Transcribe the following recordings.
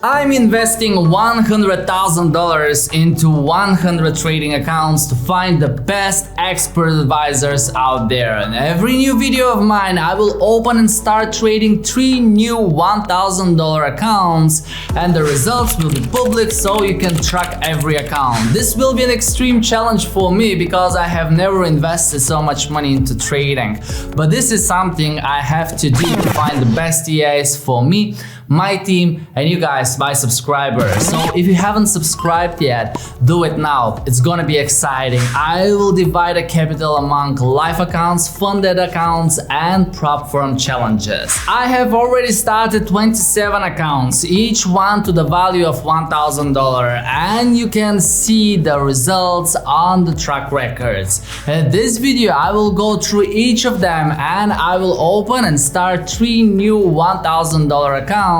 I'm investing $100,000 into 100 trading accounts to find the best expert advisors out there. In every new video of mine, I will open and start trading 3 new $1,000 accounts, and the results will be public so you can track every account. This will be an extreme challenge for me because I have never invested so much money into trading. But this is something I have to do to find the best EAs for me, my team, and you guys, my subscribers. So if you haven't subscribed yet, do it now. It's gonna be exciting. I will divide the capital among live accounts, funded accounts, and prop firm challenges. I have already started 27 accounts, each one to the value of $1,000, and you can see the results on the track records. In this video, I will go through each of them, and I will open and start 3 new $1,000 accounts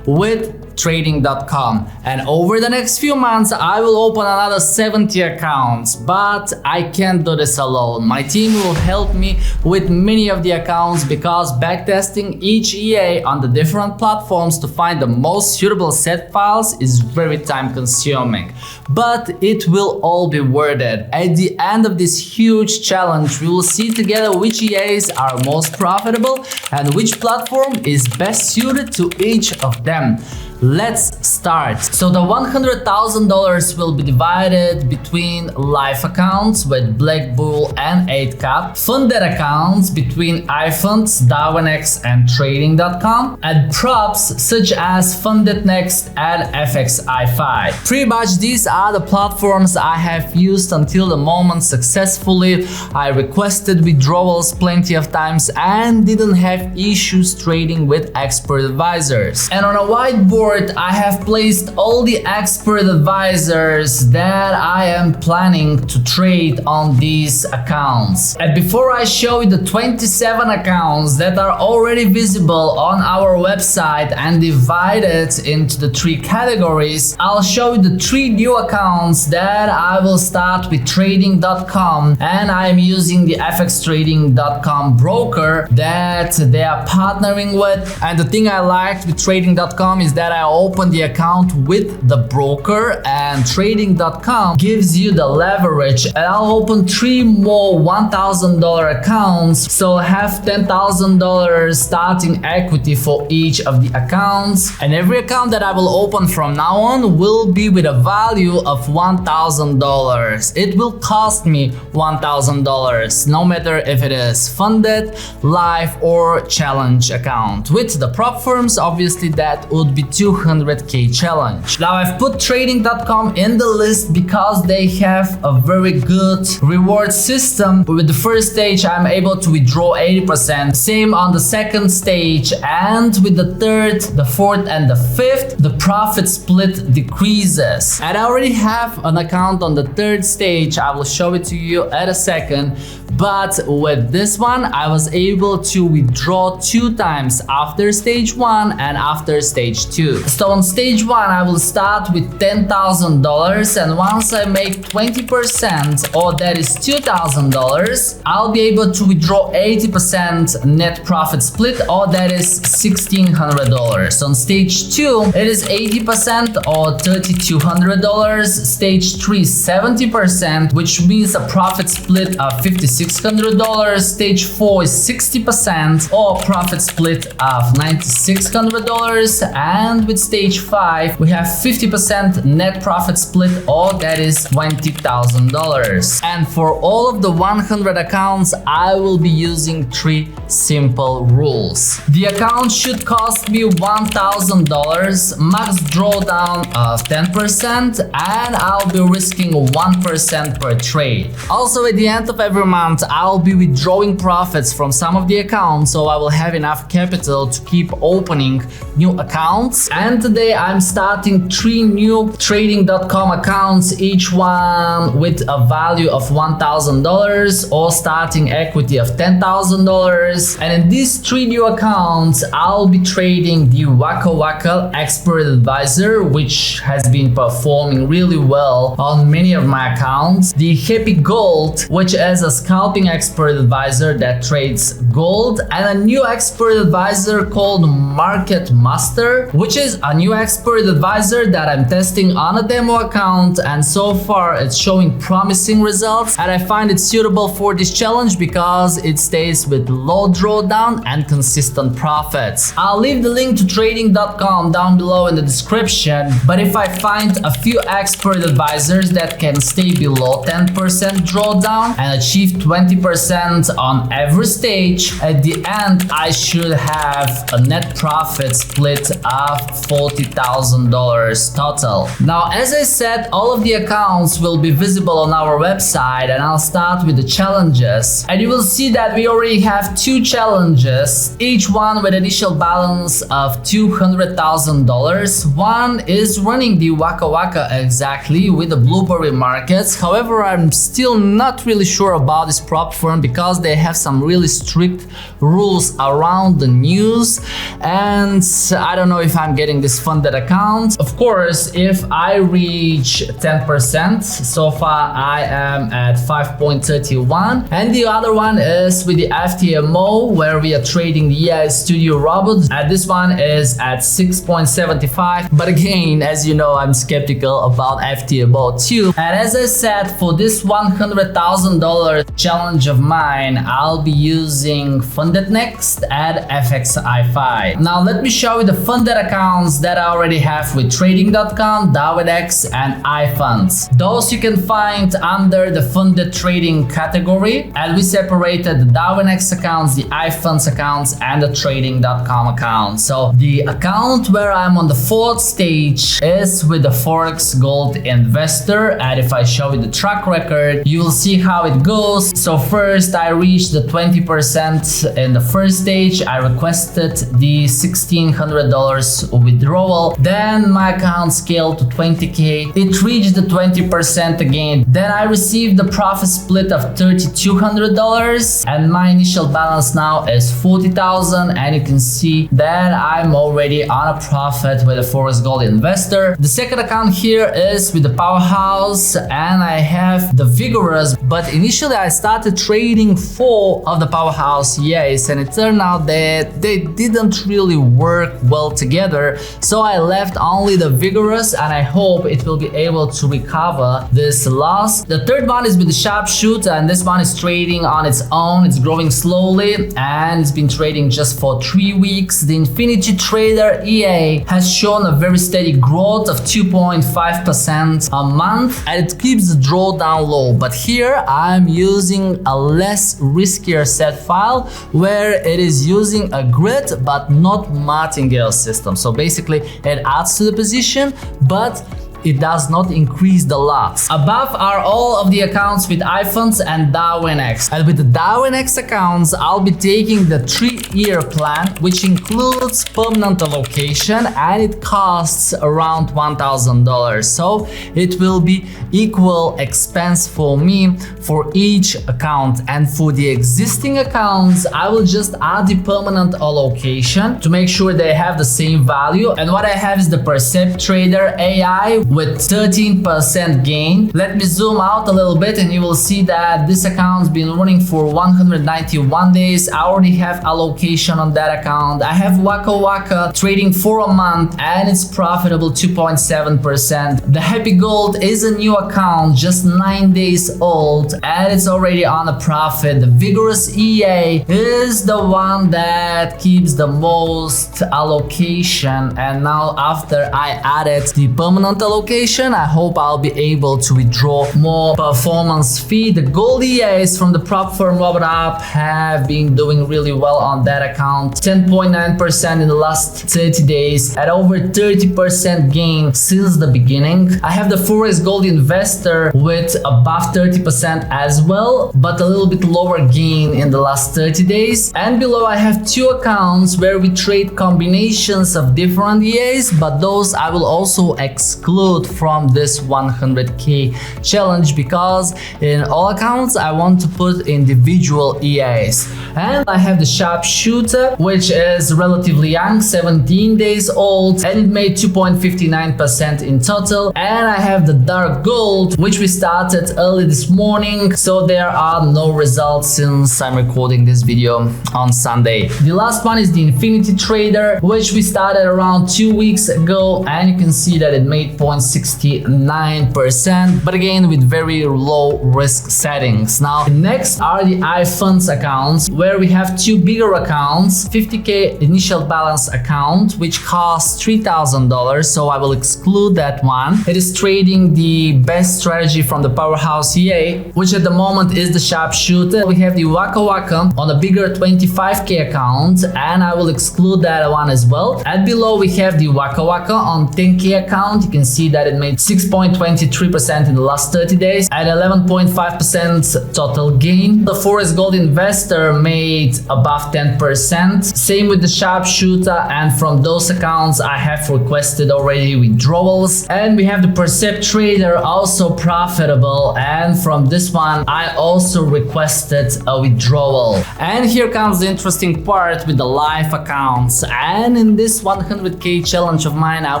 with trading.com, and over the next few months I will open another 70 accounts, but I can't do this alone. My team will help me with many of the accounts because backtesting each EA on the different platforms to find the most suitable set files is very time consuming, but it will all be worth it. At the end of this huge challenge, we will see together which EAs are most profitable and which platform is best suited to each of them. Let's start. So the $100,000 will be divided between live accounts with Black Bull and 8Cup, funded accounts between iFunds, DarwinX, and trading.com, and props such as Funded Next and FXI5. Pretty much these are the platforms I have used until the moment successfully. I requested withdrawals plenty of times and didn't have issues trading with expert advisors. And on a whiteboard, I have placed all the expert advisors that I am planning to trade on these accounts. And before I show you the 27 accounts that are already visible on our website and divided into the 3 categories, I'll show you the 3 new accounts that I will start with trading.com, and I'm using the fxtrading.com broker that they are partnering with. And the thing I liked with trading.com is that I open the account with the broker, and trading.com gives you the leverage. And I'll open 3 more $1,000 accounts, so I have $10,000 starting equity for each of the accounts, and every account that I will open from now on will be with a value of $1,000. It will cost me $1,000 no matter if it is funded, live, or challenge account. With the prop firms, obviously that would be 200k challenge. Now I've put trading.com in the list because they have a very good reward system. With the first stage I'm able to withdraw 80%, same on the second stage, and with the third, the fourth, and the fifth, the profit split decreases. And I already have an account on the third stage, I will show it to you at a second. But with this one, I was able to withdraw 2 times, after stage 1 and after stage 2. So on stage 1, I will start with $10,000, and once I make 20%, or that is $2,000, I'll be able to withdraw 80% net profit split, or that is $1,600. On stage 2, it is 80% or $3,200. Stage 3, 70%, which means a profit split of $5,600. Stage 4 is 60% or profit split of $9,600, and with stage 5 we have 50% net profit split, or that is $20,000. And for all of the 100 accounts I will be using 3 simple rules. The account should cost me $1,000, max drawdown of 10%, and I'll be risking 1% per trade. Also, at the end of every month I'll be withdrawing profits from some of the accounts, so I will have enough capital to keep opening new accounts. And today I'm starting 3 new trading.com accounts, each one with a value of $1,000 or starting equity of $10,000. And in these 3 new accounts I'll be trading the Waka Waka Expert Advisor, which has been performing really well on many of my accounts, the Happy Gold, which is a scalping expert advisor that trades gold, and a new expert advisor called Market Master, which is a new expert advisor that I'm testing on a demo account, and so far it's showing promising results, and I find it suitable for this challenge because it stays with low drawdown and consistent profits. I'll leave the link to trading.com down below in the description, but if I find a few expert advisors that can stay below 10% drawdown and achieve 20% on every stage, at the end I should have a net profit split of $40,000 total. Now, as I said, all of the accounts will be visible on our website, and I'll start with the challenges. And you will see that we already have 2 challenges, each one with initial balance of $200,000. One is running the Waka Waka exactly with the blueberry markets. However, I'm still not really sure about this prop firm because they have some really strict rules around the news, and I don't know if I'm getting this funded account. Of course, if I reach 10%, so far I am at 5.31, and the other one is with the FTMO where we are trading the AI Studio robots, and this one is at 6.75. But again, as you know, I'm skeptical about FTMO too. And as I said, for this $100,000 challenge of mine, I'll be using Funded Next and FXI5. Now let me show you the funded accounts that I already have with trading.com, DAWinX and iFunds. Those you can find under the funded trading category, and we separated the DAWinX accounts, the iFunds accounts, and the trading.com account. So the account where I'm on the 4th stage is with the Forex Gold Investor, and if I show you the track record, you will see how it goes. So first I reached the 20% in the first stage. I requested the $1,600 withdrawal. Then my account scaled to 20k. It reached the 20% again. Then I received the profit split of $3,200, and my initial balance now is $40,000, and you can see that I'm already on a profit with the Forex Gold Investor. The second account here is with the Powerhouse, and I have the Vigorous, but initially I started trading 4 of the Powerhouse EAs, and it turned out that they didn't really work well together, so I left only the Vigorous, and I hope it will be able to recover this loss. The third one is with the Sharpshooter, and this one is trading on its own. It's growing slowly, and it's been trading just for 3 weeks. The Infinity Trader EA has shown a very steady growth of 2.5% a month, and it keeps the drawdown low. But here I'm using a less riskier set file where it is using a grid but not martingale system. So basically it adds to the position, but it does not increase the loss. Above are all of the accounts with iFunds and DAWinX. And with the DAWinX accounts, I'll be taking the 3-year plan, which includes permanent allocation, and it costs around $1,000. So it will be equal expense for me for each account. And for the existing accounts, I will just add the permanent allocation to make sure they have the same value. And what I have is the Percept Trader AI with 13% gain. Let me zoom out a little bit, and you will see that this account's been running for 191 days. I already have allocation on that account. I have Waka Waka trading for a month, and it's profitable 2.7%. The Happy Gold is a new account, just 9 days old, and it's already on a profit. The Vigorous EA is the one that keeps the most allocation, and now after I added the permanent allocation, I hope I'll be able to withdraw more performance fee. The Gold EAs from the prop firm Robot App have been doing really well on that account. 10.9% in the last 30 days at over 30% gain since the beginning. I have the Forex Gold Investor with above 30% as well, but a little bit lower gain in the last 30 days. And below I have 2 accounts where we trade combinations of different EAs, but those I will also exclude exclude from this 100k challenge because in all accounts I want to put individual EAs. And I have the sharpshooter, which is relatively young, 17 days old, and it made 2.59% in total. And I have the dark gold, which we started early this morning, so there are no results since I'm recording this video on Sunday. The last one is the infinity trader, which we started around 2 weeks ago, and you can see that it made 0.69%, but again with very low risk settings. Now next are the iFunds accounts, where we have two bigger accounts. 50k initial balance account, which costs $3,000, so I will exclude that one. It is trading the best strategy from the powerhouse EA, which at the moment is the sharpshooter. We have the Waka Waka on a bigger 25k account, and I will exclude that one as well. And below we have the Waka Waka on 10k account. You can see that it made 6.23% in the last 30 days and 11.5% total gain. The Forex Gold Investor made above 10%. Same with the sharpshooter, and from those accounts I have requested already withdrawals. And we have the Percept Trader, also profitable, and from this one I also requested a withdrawal. And here comes the interesting part with the live accounts. And in this 100k challenge of mine, I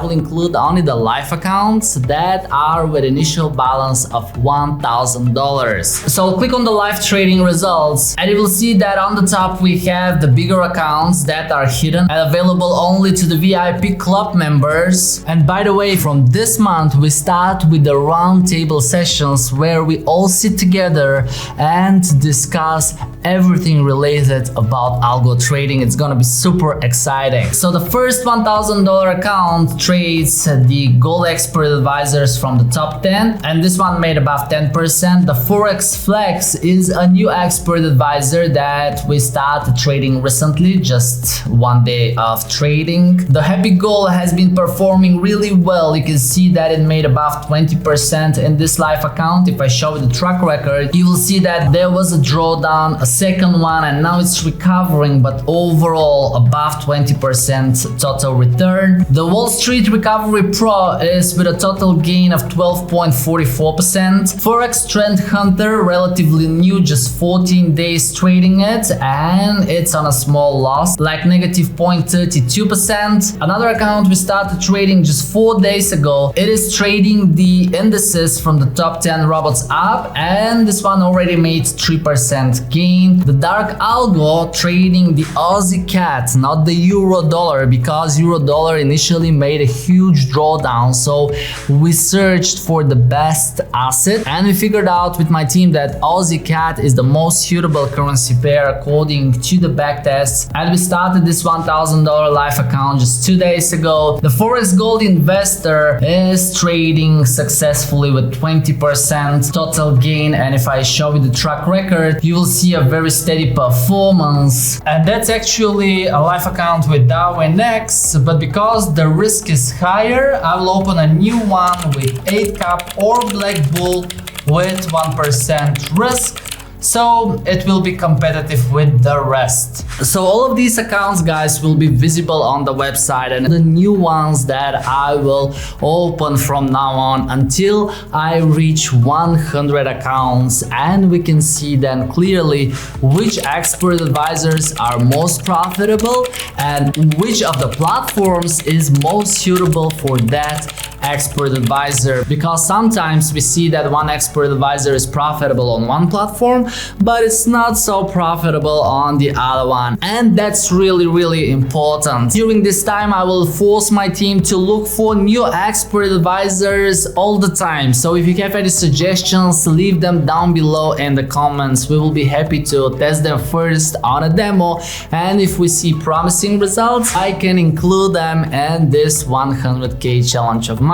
will include only the live accounts that are with initial balance of $1,000. So click on the live trading results, and you will see that on the top we have the bigger accounts that are hidden and available only to the VIP club members. And by the way, from this month we start with the roundtable sessions where we all sit together and discuss everything related about algo trading. It's gonna be super exciting. So the first $1,000 account trades the Gold Expert Advisors from the top 10, and this one made above 10%. The Forex Flex is a new expert advisor that we started trading recently, just 1 day of trading. The Happy Goal has been performing really well. You can see that it made above 20% in this live account. If I show the track record, you will see that there was a drawdown, a second one, and now it's recovering, but overall above 20% total return. The Wall Street Recovery Pro is with a total gain of 12.44%. Forex Trend Hunter, relatively new, just 14 days trading it, and it's on a small loss, like negative 0.32%. Another account we started trading just 4 days ago. It is trading the indices from the top 10 robots up, and this one already made 3% gain. The Dark Algo trading the Aussie Cat, not the Euro Dollar, because Euro Dollar initially made a huge drawdown. So we searched for the best asset, and we figured out with my team that Aussie Cat is the most suitable currency pair according to the backtests. And we started this $1,000 live account just 2 days ago. The Forex Gold Investor is trading successfully with 20% total gain, and if I show you the track record, you will see a very steady performance. And that's actually a live account with DAO-NX, but because the risk is higher, I will open a new one with 8 cap or Black Bull with 1% risk, so it will be competitive with the rest. So all of these accounts, guys, will be visible on the website, and the new ones that I will open from now on until I reach 100 accounts, and we can see then clearly which expert advisors are most profitable and which of the platforms is most suitable for that expert advisor, because sometimes we see that one expert advisor is profitable on one platform, but it's not so profitable on the other one, and that's really important. During this time I will force my team to look for new expert advisors all the time, so if you have any suggestions, leave them down below in the comments. We will be happy to test them first on a demo, and if we see promising results, I can include them in this 100k challenge of mine,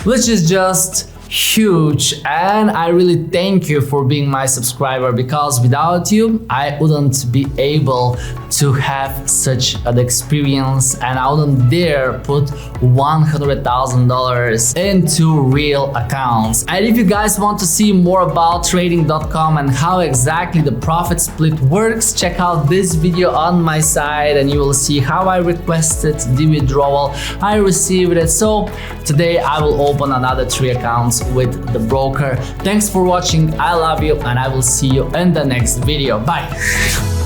which is just huge, and I really thank you for being my subscriber, because without you I wouldn't be able to have such an experience, and I wouldn't dare put $100,000 into real accounts. And if you guys want to see more about trading.com and how exactly the profit split works, check out this video on my side and you will see how I requested the withdrawal, I received it. So today I will open another 3 accounts with the broker. Thanks for watching, I love you, and I will see you in the next video. Bye.